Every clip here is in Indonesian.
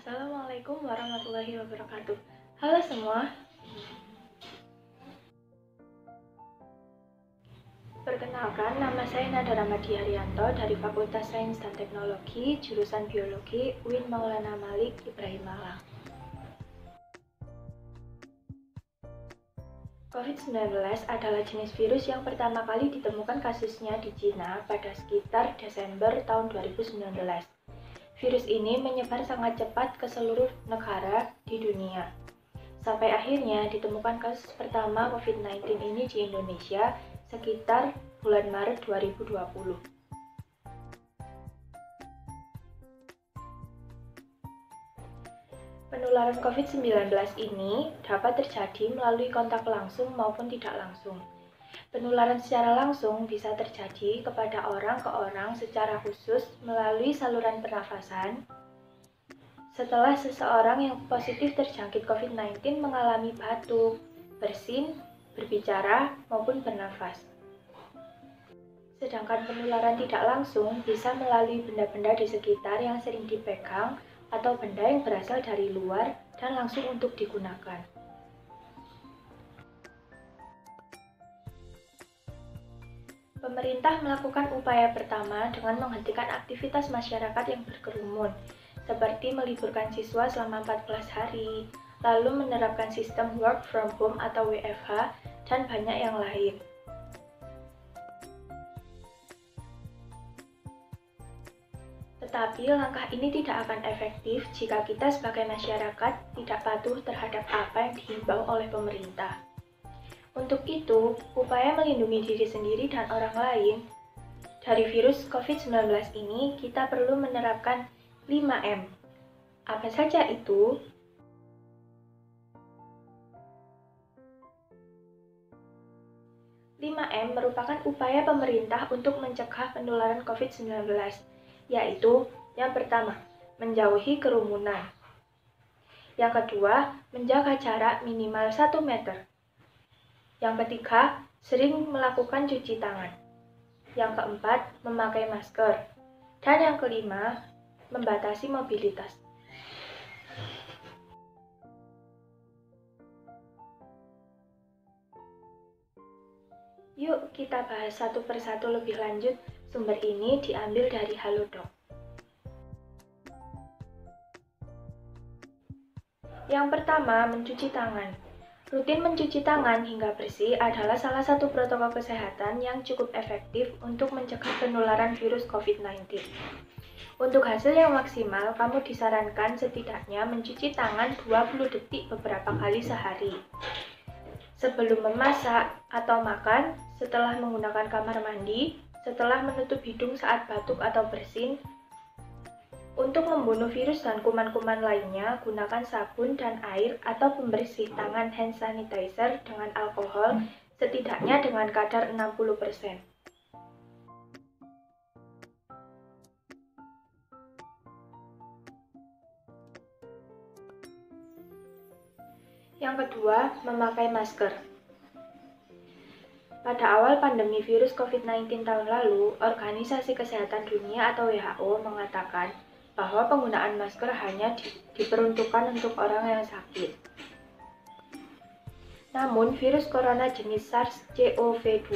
Assalamualaikum warahmatullahi wabarakatuh. Halo semua. Perkenalkan, nama saya Nada Ramadi Haryanto dari Fakultas Sains dan Teknologi, jurusan Biologi, UIN Maulana Malik, Ibrahim Malang. COVID-19 adalah jenis virus yang pertama kali ditemukan kasusnya di Cina pada sekitar Desember tahun 2019. Virus ini menyebar sangat cepat ke seluruh negara di dunia. Sampai akhirnya ditemukan kasus pertama COVID-19 ini di Indonesia sekitar bulan Maret 2020. Penularan COVID-19 ini dapat terjadi melalui kontak langsung maupun tidak langsung. Penularan secara langsung bisa terjadi kepada orang ke orang secara khusus melalui saluran pernafasan. Setelah seseorang yang positif terjangkit COVID-19 mengalami batuk, bersin, berbicara, maupun bernafas. Sedangkan penularan tidak langsung bisa melalui benda-benda di sekitar yang sering dipegang atau benda yang berasal dari luar dan langsung untuk digunakan. Pemerintah melakukan upaya pertama dengan menghentikan aktivitas masyarakat yang berkerumun, seperti meliburkan siswa selama 14 hari, lalu menerapkan sistem work from home atau WFH, dan banyak yang lain. Tetapi langkah ini tidak akan efektif jika kita sebagai masyarakat tidak patuh terhadap apa yang dihimbau oleh pemerintah. Untuk itu, upaya melindungi diri sendiri dan orang lain dari virus COVID-19 ini, kita perlu menerapkan 5M. Apa saja itu? "5M" merupakan upaya pemerintah untuk mencegah penularan COVID-19, yaitu yang pertama, menjauhi kerumunan. Yang kedua, menjaga jarak minimal 1 meter. Yang ketiga, sering melakukan cuci tangan. Yang keempat, memakai masker. Dan yang kelima, membatasi mobilitas. Yuk kita bahas satu persatu lebih lanjut. Sumber ini diambil dari Halodoc. Yang pertama, mencuci tangan. Rutin mencuci tangan hingga bersih adalah salah satu protokol kesehatan yang cukup efektif untuk mencegah penularan virus COVID-19. Untuk hasil yang maksimal, kamu disarankan setidaknya mencuci tangan 20 detik beberapa kali sehari. Sebelum memasak atau makan, setelah menggunakan kamar mandi, setelah menutup hidung saat batuk atau bersin. Untuk membunuh virus dan kuman-kuman lainnya, gunakan sabun dan air atau pembersih tangan hand sanitizer dengan alkohol setidaknya dengan kadar 60%. Yang kedua, memakai masker. Pada awal pandemi virus COVID-19 tahun lalu, Organisasi Kesehatan Dunia atau WHO mengatakan bahwa penggunaan masker hanya diperuntukkan untuk orang yang sakit. Namun, virus corona jenis SARS-CoV-2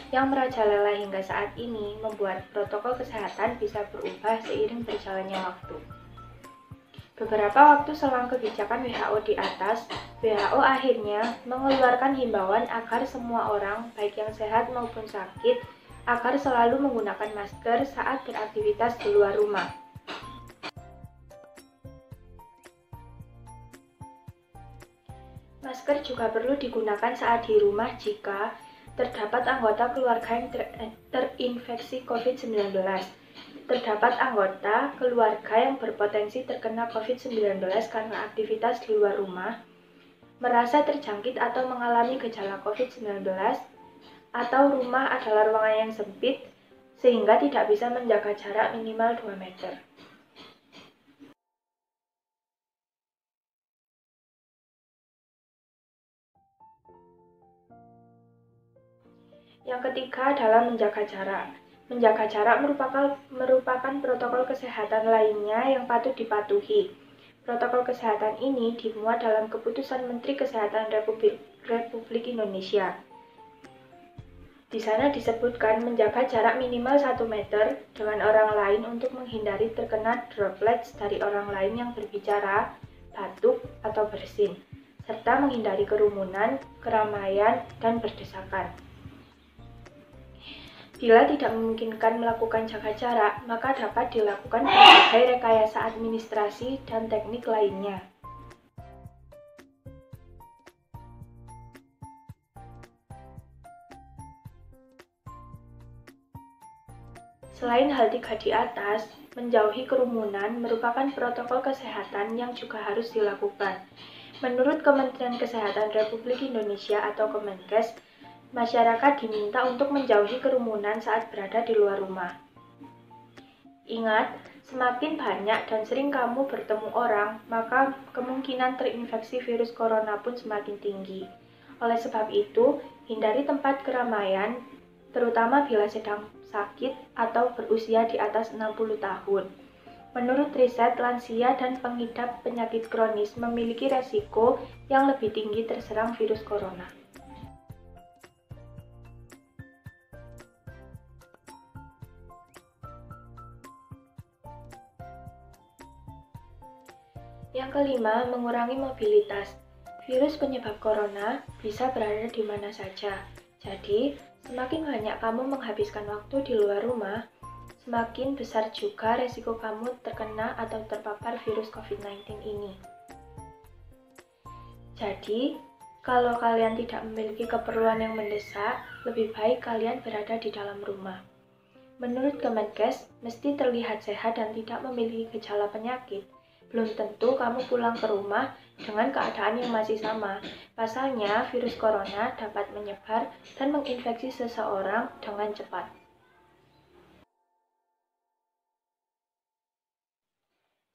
yang merajalela hingga saat ini membuat protokol kesehatan bisa berubah seiring berjalannya waktu. Beberapa waktu selang kebijakan WHO di atas, WHO akhirnya mengeluarkan himbauan agar semua orang, baik yang sehat maupun sakit, agar selalu menggunakan masker saat beraktivitas di luar rumah. Masker juga perlu digunakan saat di rumah jika terdapat anggota keluarga yang terinfeksi COVID-19. Terdapat anggota keluarga yang berpotensi terkena COVID-19 karena aktivitas di luar rumah, merasa terjangkit atau mengalami gejala COVID-19, atau rumah adalah ruangan yang sempit sehingga tidak bisa menjaga jarak minimal 2 meter. Yang ketiga adalah menjaga jarak. Menjaga jarak merupakan protokol kesehatan lainnya yang patut dipatuhi. Protokol kesehatan ini dimuat dalam Keputusan Menteri Kesehatan Republik Indonesia. Di sana disebutkan menjaga jarak minimal 1 meter dengan orang lain untuk menghindari terkena droplets dari orang lain yang berbicara, batuk, atau bersin, serta menghindari kerumunan, keramaian, dan berdesakan. Bila tidak memungkinkan melakukan jaga jarak, maka dapat dilakukan berbagai rekayasa administrasi dan teknik lainnya. Selain hal 3 di atas, menjauhi kerumunan merupakan protokol kesehatan yang juga harus dilakukan. Menurut Kementerian Kesehatan Republik Indonesia atau Kemenkes, masyarakat diminta untuk menjauhi kerumunan saat berada di luar rumah. Ingat, semakin banyak dan sering kamu bertemu orang, maka kemungkinan terinfeksi virus corona pun semakin tinggi. Oleh sebab itu, hindari tempat keramaian, terutama bila sedang sakit atau berusia di atas 60 tahun. Menurut riset, lansia dan pengidap penyakit kronis memiliki resiko yang lebih tinggi terserang virus corona. Yang kelima, mengurangi mobilitas. Virus penyebab corona bisa berada di mana saja. Jadi, semakin banyak kamu menghabiskan waktu di luar rumah, semakin besar juga resiko kamu terkena atau terpapar virus COVID-19 ini. Jadi, kalau kalian tidak memiliki keperluan yang mendesak, lebih baik kalian berada di dalam rumah. Menurut Kemenkes, mesti terlihat sehat dan tidak memiliki gejala penyakit. Belum tentu kamu pulang ke rumah dengan keadaan yang masih sama. Pasalnya, virus corona dapat menyebar dan menginfeksi seseorang dengan cepat.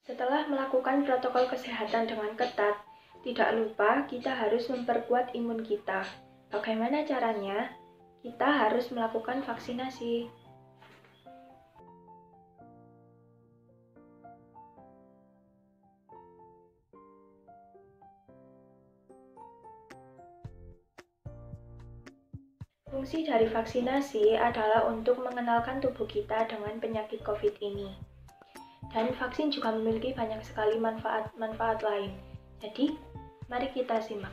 Setelah melakukan protokol kesehatan dengan ketat, tidak lupa kita harus memperkuat imun kita. Bagaimana caranya? Kita harus melakukan vaksinasi. Fungsi dari vaksinasi adalah untuk mengenalkan tubuh kita dengan penyakit COVID ini. Dan vaksin juga memiliki banyak sekali manfaat lain. Jadi, mari kita simak.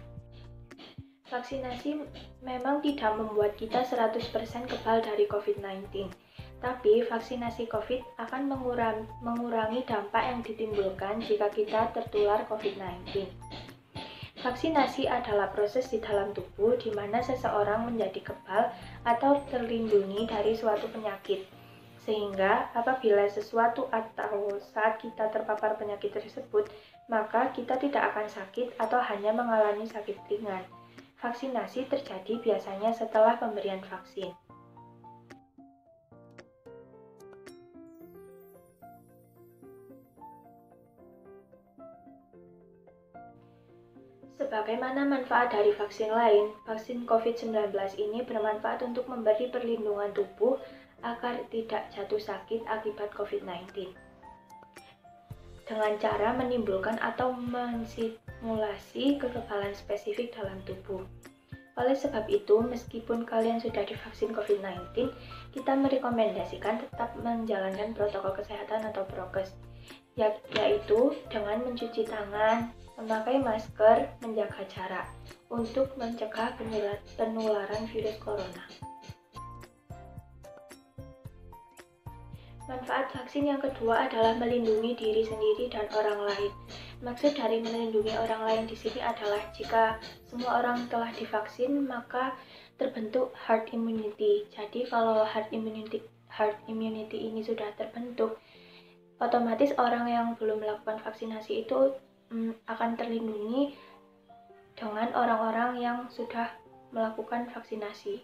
Vaksinasi memang tidak membuat kita 100% kebal dari COVID-19. Tapi, vaksinasi COVID akan mengurangi dampak yang ditimbulkan jika kita tertular COVID-19. Vaksinasi adalah proses di dalam tubuh di mana seseorang menjadi kebal atau terlindungi dari suatu penyakit. Sehingga apabila sesuatu atau saat kita terpapar penyakit tersebut, maka kita tidak akan sakit atau hanya mengalami sakit ringan. Vaksinasi terjadi biasanya setelah pemberian vaksin. Sebagaimana manfaat dari vaksin lain, vaksin COVID-19 ini bermanfaat untuk memberi perlindungan tubuh agar tidak jatuh sakit akibat COVID-19. Dengan cara menimbulkan atau mensimulasi kekebalan spesifik dalam tubuh. Oleh sebab itu, meskipun kalian sudah divaksin COVID-19, kita merekomendasikan tetap menjalankan protokol kesehatan atau prokes, yaitu dengan mencuci tangan, memakai masker, menjaga jarak, untuk mencegah penularan virus corona. Manfaat vaksin yang kedua adalah melindungi diri sendiri dan orang lain. Maksud dari melindungi orang lain di sini adalah jika semua orang telah divaksin, maka terbentuk herd immunity. Jadi kalau herd immunity ini sudah terbentuk, otomatis orang yang belum melakukan vaksinasi itu akan terlindungi dengan orang-orang yang sudah melakukan vaksinasi.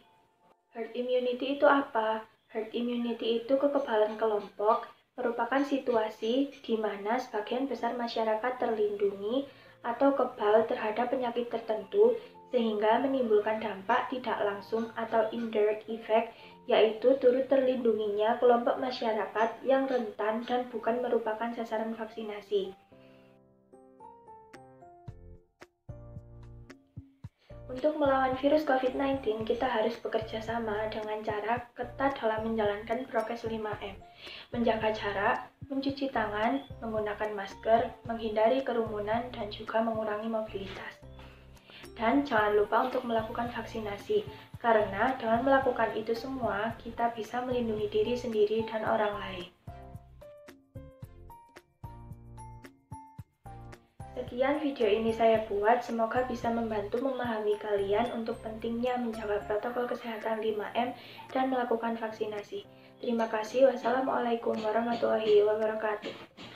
Herd immunity itu apa? Herd immunity itu kekebalan kelompok, merupakan situasi di mana sebagian besar masyarakat terlindungi atau kebal terhadap penyakit tertentu sehingga menimbulkan dampak tidak langsung atau indirect effect, yaitu turut terlindunginya kelompok masyarakat yang rentan dan bukan merupakan sasaran vaksinasi. Untuk melawan virus COVID-19, kita harus bekerja sama dengan cara ketat dalam menjalankan prokes 5M, menjaga jarak, mencuci tangan, menggunakan masker, menghindari kerumunan, dan juga mengurangi mobilitas. Dan jangan lupa untuk melakukan vaksinasi, karena dengan melakukan itu semua, kita bisa melindungi diri sendiri dan orang lain. Sekian video ini saya buat, semoga bisa membantu memahami kalian untuk pentingnya menjaga protokol kesehatan 5M dan melakukan vaksinasi. Terima kasih. Wassalamualaikum warahmatullahi wabarakatuh.